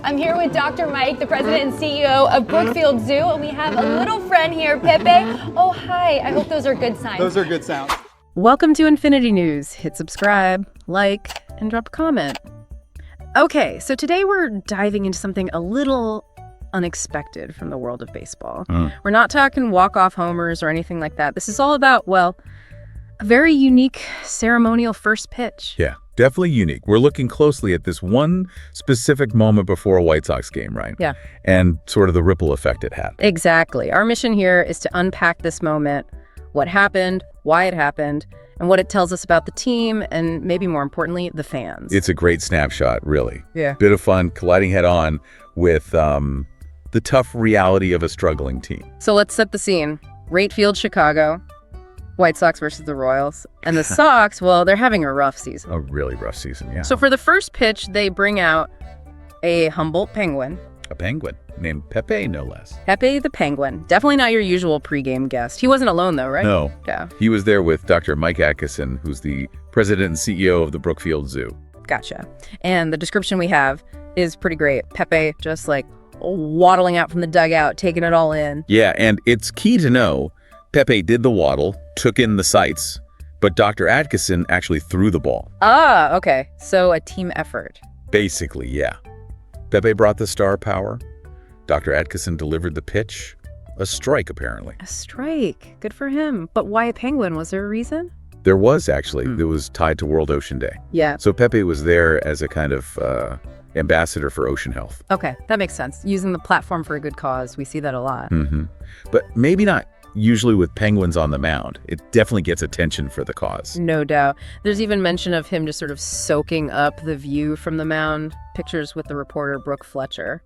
I'm here with Dr. Mike, the president and CEO of Brookfield Zoo, and we have a little friend here, Pepe. Oh, hi. I hope those are good signs. Those are good sounds. Welcome to Infinity News. Hit subscribe, like, and drop a comment. Okay, so today we're diving into something a little unexpected from the world of baseball. We're not talking walk-off homers or anything like that. This is all about, well, a very unique ceremonial first pitch. Yeah, definitely unique. We're looking closely at this one specific moment before a White Sox game, right? Yeah. And sort of the ripple effect it had. Exactly. Our mission here is to unpack this moment, what happened, why it happened, and what it tells us about the team, and maybe more importantly, the fans. It's a great snapshot, really. Yeah. Bit of fun, colliding head-on with the tough reality of a struggling team. So let's set the scene. Rate Field, Chicago. White Sox versus the Royals. And the Sox, well, they're having a rough season. A really rough season, yeah. So for the first pitch, they bring out a Humboldt penguin. A penguin named Pepe, no less. Pepe the penguin. Definitely not your usual pregame guest. He wasn't alone, though, right? No. Yeah. He was there with Dr. Mike Adkesson, who's the president and CEO of the Brookfield Zoo. Gotcha. And the description we have is pretty great. Pepe just like waddling out from the dugout, taking it all in. Yeah, and it's key to know Pepe did the waddle, took in the sights, but Dr. Adkesson actually threw the ball. Ah, okay. So a team effort. Basically, yeah. Pepe brought the star power. Dr. Adkesson delivered the pitch. A strike, apparently. A strike. Good for him. But why a penguin? Was there a reason? There was, actually. It was tied to World Ocean Day. Yeah. So Pepe was there as a kind of ambassador for ocean health. Okay, that makes sense. Using the platform for a good cause. We see that a lot. But maybe not usually with penguins on the mound. It definitely gets attention for the cause. No doubt. There's even mention of him just sort of soaking up the view from the mound. Pictures with the reporter Brooke Fletcher.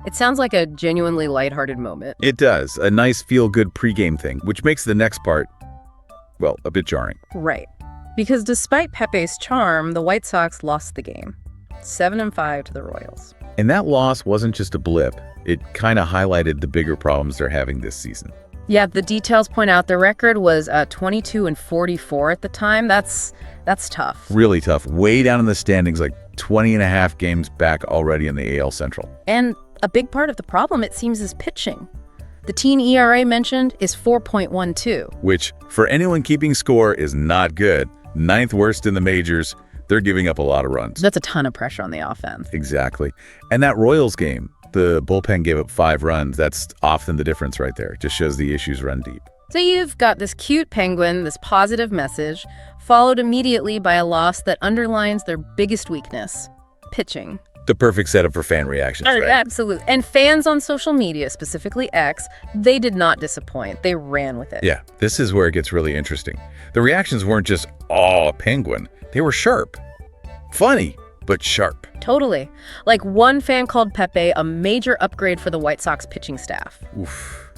It sounds like a genuinely lighthearted moment. It does. A nice feel-good pregame thing, which makes the next part, well, a bit jarring. Right. Because despite Pepe's charm, the White Sox lost the game. 7-5 to the Royals. And that loss wasn't just a blip. It kind of highlighted the bigger problems they're having this season. Yeah, the details point out the record was 22-44 at the time. That's tough. Really tough. Way down in the standings, like 20 and a half games back already in the AL Central. And a big part of the problem, it seems, is pitching. The teen ERA mentioned is 4.12. Which, for anyone keeping score, is not good. 9th worst in the majors. They're giving up a lot of runs. That's a ton of pressure on the offense. Exactly. And that Royals game, the bullpen gave up 5 runs. That's often the difference right there. It just shows the issues run deep. So you've got this cute penguin, this positive message, followed immediately by a loss that underlines their biggest weakness, pitching. The perfect setup for fan reactions, right? Absolutely. And fans on social media, specifically X, they did not disappoint. They ran with it. Yeah, this is where it gets really interesting. The reactions weren't just, "Oh, penguin." They were sharp. Funny, but sharp. Totally. Like one fan called Pepe a major upgrade for the White Sox pitching staff. Oof.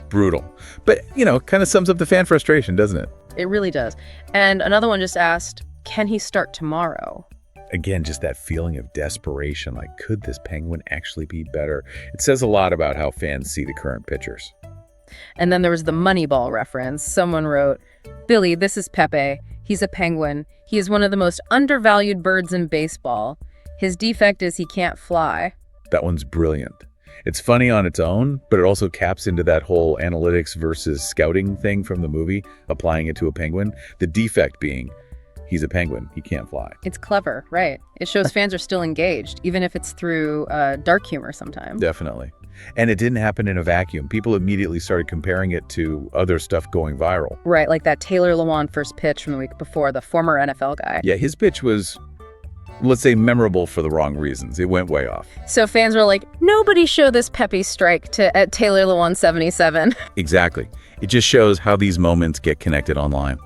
Brutal. But, kind of sums up the fan frustration, doesn't it? It really does. And another one just asked, can he start tomorrow? Again, just that feeling of desperation, like, could this penguin actually be better? It says a lot about how fans see the current pitchers. And then there was the Moneyball reference. Someone wrote, Billy, this is Pepe. He's a penguin. He is one of the most undervalued birds in baseball. His defect is he can't fly. That one's brilliant. It's funny on its own, but it also caps into that whole analytics versus scouting thing from the movie, applying it to a penguin. The defect being, he's a penguin, he can't fly. It's clever, right? It shows fans are still engaged, even if it's through dark humor sometimes. Definitely. And it didn't happen in a vacuum. People immediately started comparing it to other stuff going viral. Right, like that Taylor Lewan first pitch from the week before, the former NFL guy. Yeah, his pitch was, let's say, memorable for the wrong reasons. It went way off. So fans were like, nobody show this Pepe strike at Taylor Lewan 77. Exactly. It just shows how these moments get connected online.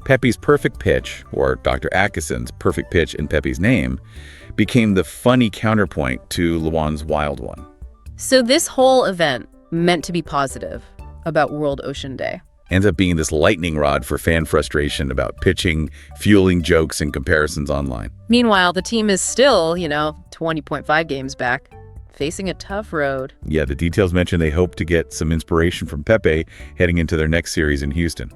Pepe's perfect pitch, or Dr. Adkesson's perfect pitch in Pepe's name, became the funny counterpoint to Lewan's wild one. So this whole event meant to be positive about World Ocean Day. Ends up being this lightning rod for fan frustration about pitching, fueling jokes and comparisons online. Meanwhile, the team is still, 20.5 games back, facing a tough road. Yeah, the details mention they hope to get some inspiration from Pepe heading into their next series in Houston.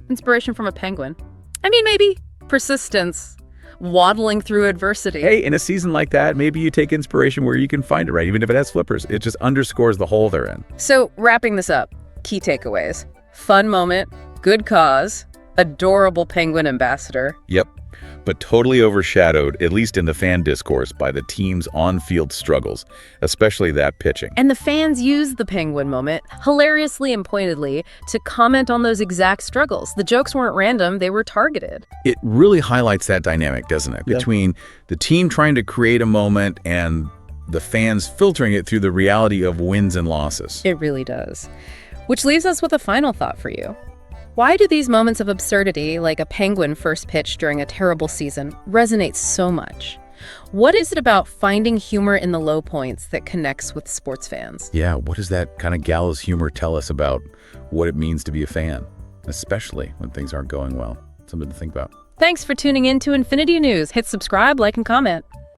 Inspiration from a penguin. I mean, maybe. Persistence. waddling through adversity. Hey, in a season like that, maybe you take inspiration where you can find it, right? Even if it has flippers, it just underscores the hole they're in. So, wrapping this up, key takeaways. Fun moment, good cause, adorable penguin ambassador. Yep. But totally overshadowed, at least in the fan discourse, by the team's on-field struggles, especially that pitching. And the fans used the penguin moment, hilariously and pointedly, to comment on those exact struggles. The jokes weren't random, they were targeted. It really highlights that dynamic, doesn't it? Between the team trying to create a moment and the fans filtering it through the reality of wins and losses. It really does. Which leaves us with a final thought for you. Why do these moments of absurdity, like a penguin first pitch during a terrible season, resonate so much? What is it about finding humor in the low points that connects with sports fans? Yeah, what does that kind of gallows humor tell us about what it means to be a fan, especially when things aren't going well? Something to think about. Thanks for tuning in to Infinity News. Hit subscribe, like, and comment.